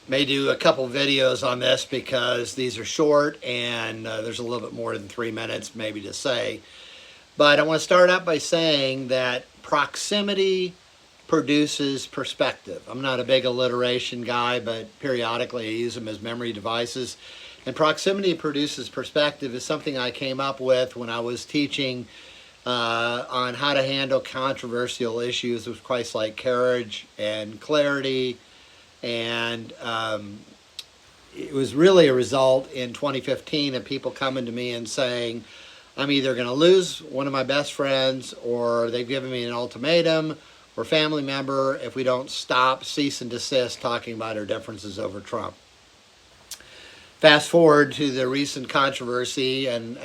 may do a couple videos on this because these are short and there's a little bit more than 3 minutes maybe to say. But I want to start out by saying that proximity produces perspective. I'm not a big alliteration guy, but periodically I use them as memory devices. And proximity produces perspective is something I came up with when I was teaching on how to handle controversial issues with Christ-like courage and clarity. And it was really a result in 2015 of people coming to me and saying, I'm either going to lose one of my best friends, or they've given me an ultimatum, or family member, if we don't stop, cease and desist talking about our differences over Trump. Fast forward to the recent controversy, and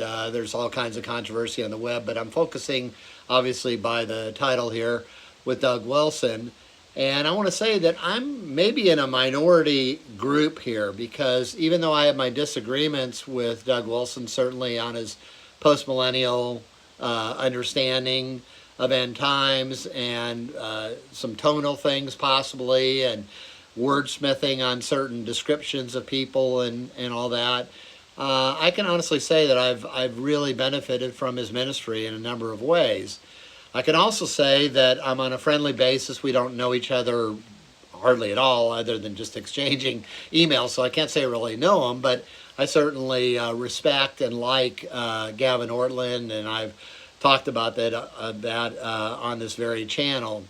there's all kinds of controversy on the web, but I'm focusing, obviously, by the title here, with Doug Wilson. And I want to say that I'm maybe in a minority group here, because even though I have my disagreements with Doug Wilson, certainly on his post-millennial understanding of end times, and some tonal things possibly, and wordsmithing on certain descriptions of people and all that, I can honestly say that I've really benefited from his ministry in a number of ways. I can also say that I'm on a friendly basis. We don't know each other hardly at all, other than just exchanging emails, so I can't say I really know him, but I certainly respect and like Gavin Ortlund, and I've talked about that on this very channel.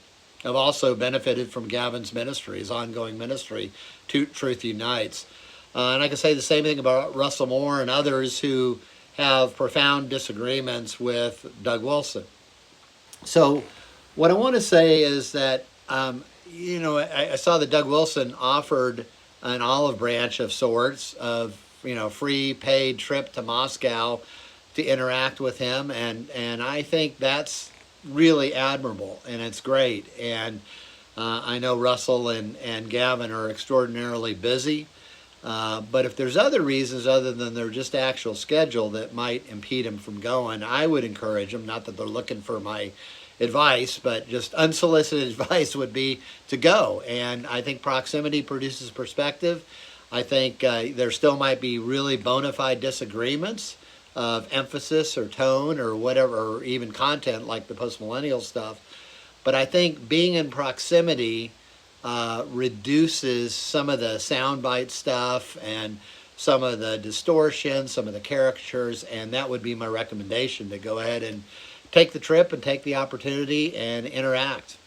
I've also benefited from Gavin's ministry, his ongoing ministry, Truth Unites. And I can say the same thing about Russell Moore and others who have profound disagreements with Doug Wilson. So what I want to say is that, I saw that Doug Wilson offered an olive branch of sorts of, free paid trip to Moscow to interact with him. And I think that's really admirable, and it's great. And I know Russell and Gavin are extraordinarily busy. But if there's other reasons other than their just actual schedule that might impede them from going, I would encourage them, not that they're looking for my advice, but just unsolicited advice would be to go. And I think proximity produces perspective. I think there still might be really bona fide disagreements of emphasis or tone or whatever, or even content like the post-millennial stuff. But I think being in proximity reduces some of the soundbite stuff and some of the distortion, some of the caricatures, and that would be my recommendation, to go ahead and take the trip and take the opportunity and interact.